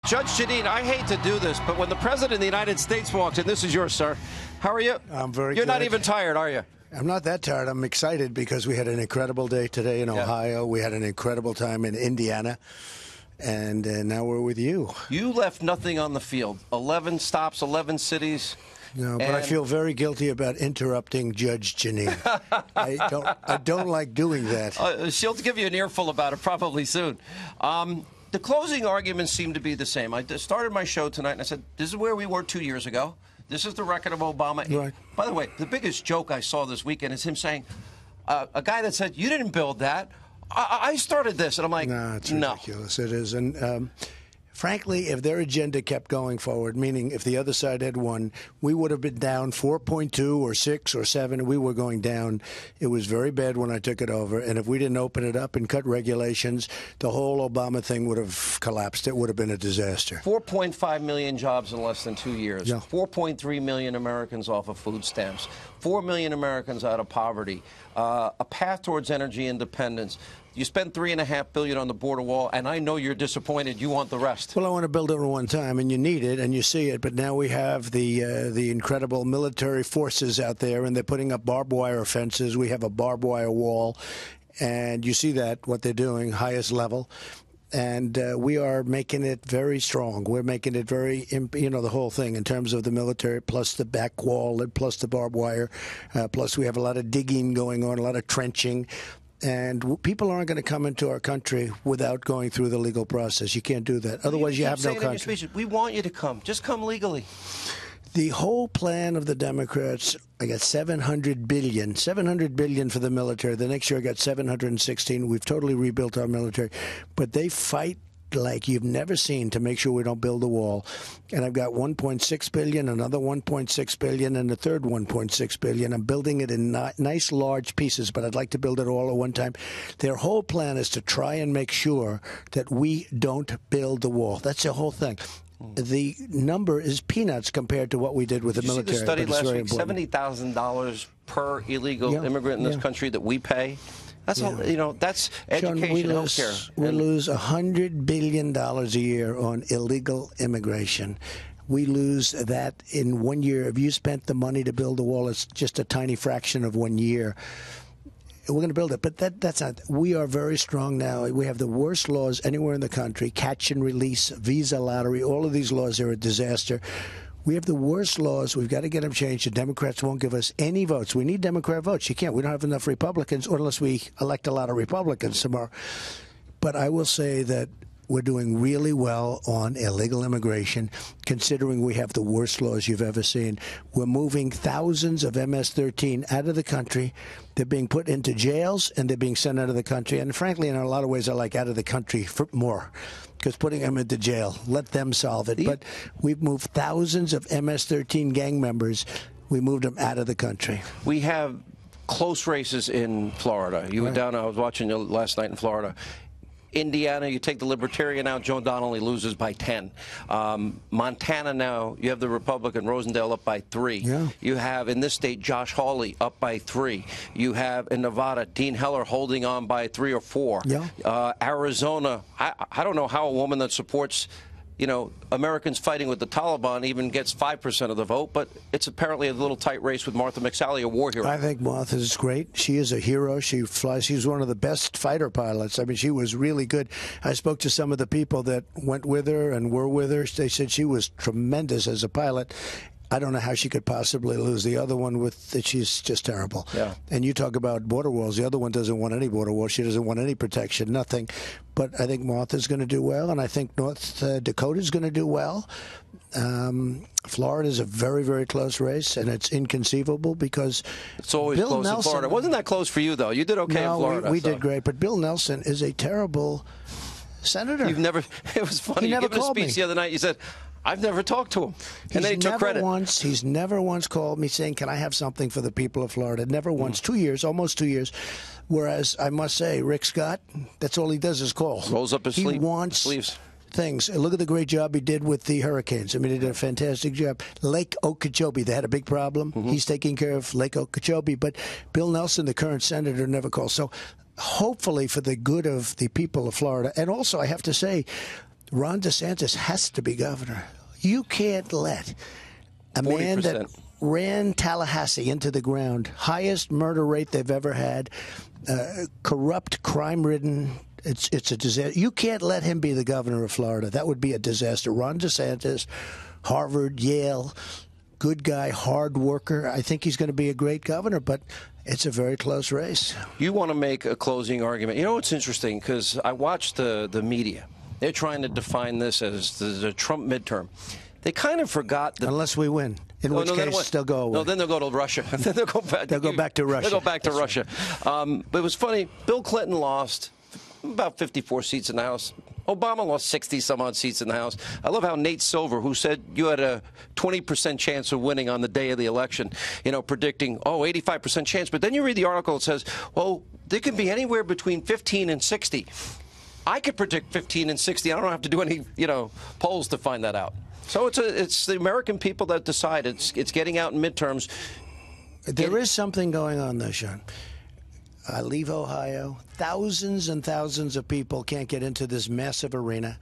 Judge Jeanine, I hate to do this, but when the President of the United States walks in, this is yours, sir. How are you? I'm very good. You're not even tired, are you? I'm not that tired. I'm excited because we had an incredible day today in Ohio. We had an incredible time in Indiana. And now we're with you. You left nothing on the field. 11 stops, 11 cities. No, but I feel very guilty about interrupting Judge Jeanine. I don't like doing that. She'll give you an earful about it probably soon. The closing arguments seem to be the same. I started my show tonight and I said, this is where we were 2 years ago. This is the record of Obama. Right. By the way, the biggest joke I saw this weekend is him saying, a guy that said, you didn't build that. I started this. And I'm like, no. It's ridiculous. It is. And frankly, if their agenda kept going forward, meaning if the other side had won, we would have been down 4.2 or 6 or 7. We were going down. It was very bad when I took it over. And if we didn't open it up and cut regulations, the whole Obama thing would have collapsed. It would have been a disaster. 4.5 million jobs in less than 2 years. Yeah. 4.3 million Americans off of food stamps. 4 million Americans out of poverty. A path towards energy independence. You spent $3.5 billion on the border wall, and I know you're disappointed. You want the rest. Well, I want to build it in one time, and you need it, and you see it. But now we have the incredible military forces out there, and they're putting up barbed wire fences. We have a barbed wire wall, and you see that, what they're doing, highest level. And we are making it very strong. We're making it very, the whole thing in terms of the military, plus the back wall, and plus the barbed wire. Plus we have a lot of digging going on, a lot of trenching. And people aren't going to come into our country without going through the legal process. You can't do that. Otherwise, you have no country. We want you to come. Just come legally. The whole plan of the Democrats, I got $700 billion for the military. The next year I got 716. We've totally rebuilt our military. But they fight like you've never seen to make sure we don't build a wall. And I've got $1.6 billion, another $1.6 billion, and a third $1.6 billion. I'm building it in nice, large pieces, but I'd like to build it all at one time. Their whole plan is to try and make sure that we don't build the wall. That's the whole thing. The number is peanuts compared to what we did with the military. Did you see the study last week? $70,000 per illegal immigrant in this country that we pay. That's all, that's education, healthcare. We lose $100 billion a year on illegal immigration. We lose that in 1 year. If you spent the money to build the wall, it's just a tiny fraction of 1 year. We're going to build it, but that's not. We are very strong now. We have the worst laws anywhere in the country: catch and release, visa lottery. All of these laws are a disaster. We have the worst laws. We've got to get them changed. The Democrats won't give us any votes. We need Democrat votes. You can't. We don't have enough Republicans, or unless we elect a lot of Republicans tomorrow. But I will say that we're doing really well on illegal immigration, considering we have the worst laws you've ever seen. We're moving thousands of MS-13 out of the country. They're being put into jails, and they're being sent out of the country. And frankly, in a lot of ways, I like out of the country for more, because putting them into jail, let them solve it. But we've moved thousands of MS-13 gang members. We moved them out of the country. We have close races in Florida. You were down, I was watching you last night in Florida. Indiana, you take the Libertarian out, Joe Donnelly loses by 10. Montana now, you have the Republican Rosendale up by 3. Yeah. You have in this state Josh Hawley up by 3. You have in Nevada Dean Heller holding on by 3 or 4. Yeah. Arizona, I don't know how a woman that supports Americans fighting with the Taliban even gets 5% of the vote, but it's apparently a little tight race with Martha McSally, a war hero. I think Martha is great. She is a hero. She flies. She's one of the best fighter pilots. I mean, she was really good. I spoke to some of the people that went with her and were with her. They said she was tremendous as a pilot. I don't know how she could possibly lose. The other one she's just terrible. Yeah. And you talk about border walls. The other one doesn't want any border walls. She doesn't want any protection, nothing. But I think Martha's going to do well, and I think North Dakota's going to do well. Florida's a very, very close race, and it's inconceivable because it's always Bill close Nelson, in Florida. Wasn't that close for you, though? You did okay in Florida. We did great, but Bill Nelson is a terrible senator. You've never. It was funny. He never you gave a speech the other night. You said, I've never talked to him. And then he took credit. He's never once called me saying, can I have something for the people of Florida? Never once. 2 years, almost 2 years. Whereas, I must say, Rick Scott, that's all he does is call. Rolls up his sleeve. He wants things. Look at the great job he did with the hurricanes. I mean, he did a fantastic job. Lake Okeechobee, they had a big problem. He's taking care of Lake Okeechobee. But Bill Nelson, the current senator, never calls. So hopefully for the good of the people of Florida. And also, I have to say, Ron DeSantis has to be governor. You can't let a 40%. man that ran Tallahassee into the ground, highest murder rate they've ever had, corrupt, crime-ridden. It's a disaster. You can't let him be the governor of Florida. That would be a disaster. Ron DeSantis, Harvard, Yale, good guy, hard worker. I think he's going to be a great governor, but it's a very close race. You want to make a closing argument. You know what's interesting? Because I watched the media. They're trying to define this as the Trump midterm. They kind of forgot that. Unless we win, in which case they'll go away. No, then they'll go to Russia. Then they'll go back. They'll go back to Russia. They'll go back to Russia. Right. But it was funny. Bill Clinton lost about 54 seats in the House. Obama lost 60-some-odd seats in the House. I love how Nate Silver, who said you had a 20% chance of winning on the day of the election, predicting, 85% chance. But then you read the article, it says, well, there can be anywhere between 15 and 60. I could predict 15 and 60. I don't have to do any, polls to find that out. So it's the American people that decide. It's getting out in midterms. There is something going on, though, Sean. I leave Ohio. Thousands and thousands of people can't get into this massive arena.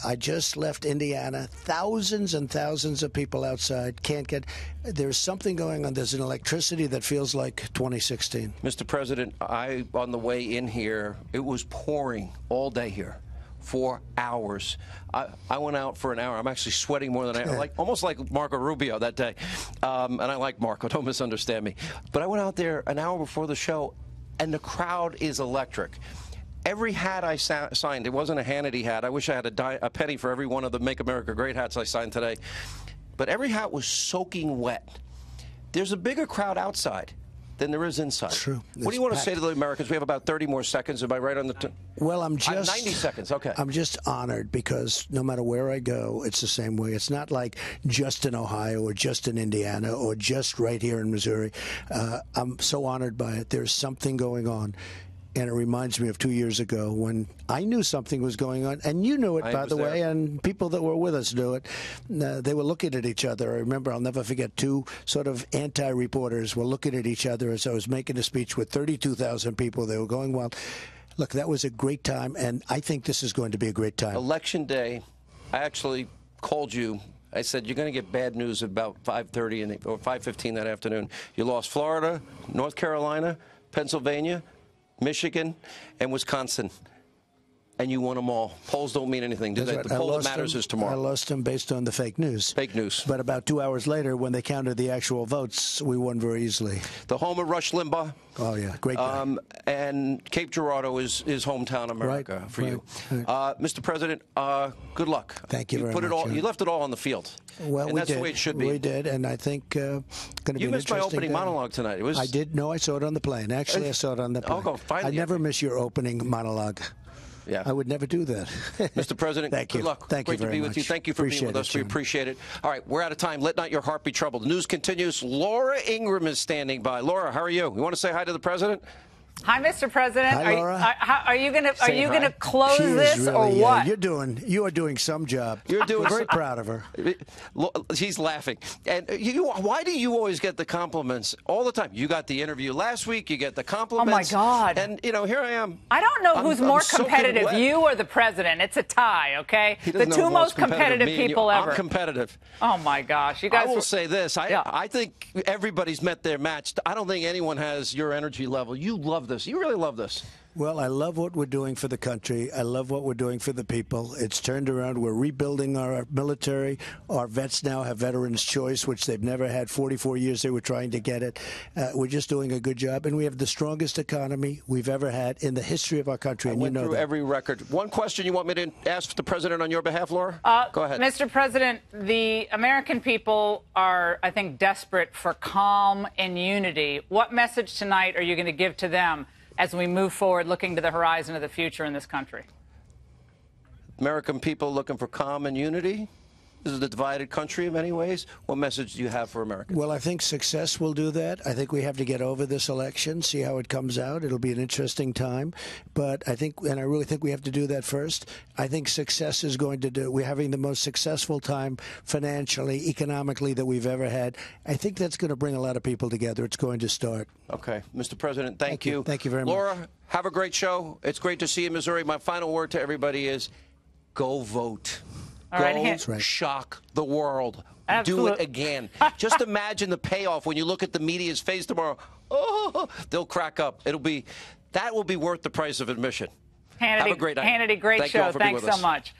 I just left Indiana. Thousands and thousands of people outside can't get. There's something going on. There's an electricity that feels like 2016. Mr. President, on the way in here, it was pouring all day here. 4 hours. I went out for an hour. I'm actually sweating more than I like, almost like Marco Rubio that day. And I like Marco, don't misunderstand me. But I went out there an hour before the show, and the crowd is electric. Every hat I signed, it wasn't a Hannity hat. I wish I had a penny for every one of the Make America Great hats I signed today. But every hat was soaking wet. There's a bigger crowd outside than there is inside. True. What do you want to say to the Americans? We have about 30 more seconds. Am I right on the? Well, I'm just 90 seconds. Okay. I'm just honored because no matter where I go, it's the same way. It's not like just in Ohio or just in Indiana or just right here in Missouri. I'm so honored by it. There's something going on. And it reminds me of 2 years ago when I knew something was going on, and you knew it, by the way, and people that were with us knew it. They were looking at each other. I remember, I'll never forget, two sort of anti-reporters were looking at each other as I was making a speech with 32,000 people. They were going wild. Look, that was a great time, and I think this is going to be a great time. Election day, I actually called you. I said, you're going to get bad news about 5:30 or 5:15 that afternoon. You lost Florida, North Carolina, Pennsylvania, Michigan, and Wisconsin, and you won them all. Polls don't mean anything, do they? Right. The poll that matters is tomorrow. I lost them based on the fake news. Fake news. But about 2 hours later, when they counted the actual votes, we won very easily. The home of Rush Limbaugh. Oh, yeah. Great guy. And Cape Girardeau is hometown America for you. Right. Mr. President, good luck. Thank you very much. You left it all on the field. Well, and that's the way it should be. We did, and I think going to be You an missed my opening monologue tonight. I did. No, I saw it on the plane. Actually, I saw it on the plane. I never miss your opening monologue. Yeah. I would never do that. Mr. President, Thank you. Good luck. Thank Great you very to be much. with you. Thank you for being with us. We appreciate it. All right, we're out of time. Let not your heart be troubled. The news continues. Laura Ingraham is standing by. Laura, how are you? You want to say hi to the president? Hi, Mr. President. Hi, Laura. Are you going to close this really, or what? You are doing some job. You're doing very proud of her. She's laughing. And why do you always get the compliments all the time? You got the interview last week. You get the compliments. Oh my God! And here I am. I don't know who's more competitive, you or the president. It's a tie, okay? The two most competitive people ever. I'm competitive. Oh my gosh, you guys! I will say this. I think everybody's met their match. I don't think anyone has your energy level. You love this. You really love this. Well, I love what we're doing for the country. I love what we're doing for the people. It's turned around. We're rebuilding our military. Our vets now have Veterans Choice, which they've never had. 44 years they were trying to get it. We're just doing a good job. And we have the strongest economy we've ever had in the history of our country. And went through every record. One question you want me to ask the president on your behalf, Laura? Go ahead. Mr. President, the American people are, I think, desperate for calm and unity. What message tonight are you going to give to them as we move forward, looking to the horizon of the future in this country? American people looking for calm and unity? This is a divided country in many ways. What message do you have for Americans? Well, I think success will do that. I think we have to get over this election, see how it comes out. It'll be an interesting time. But I think, and I really think we have to do that first. I think success is going to do, we're having the most successful time financially, economically that we've ever had. I think that's going to bring a lot of people together. It's going to start. Okay. Mr. President, thank you. Thank you very much. Laura, have a great show. It's great to see you in Missouri. My final word to everybody is, Go vote. All right, Go shock the world. Absolutely. Do it again. Just imagine the payoff when you look at the media's face tomorrow. Oh, they'll crack up. That will be worth the price of admission. Hannity, Have a great night. Hannity, great Thank you all show. for being Thanks with so us. much.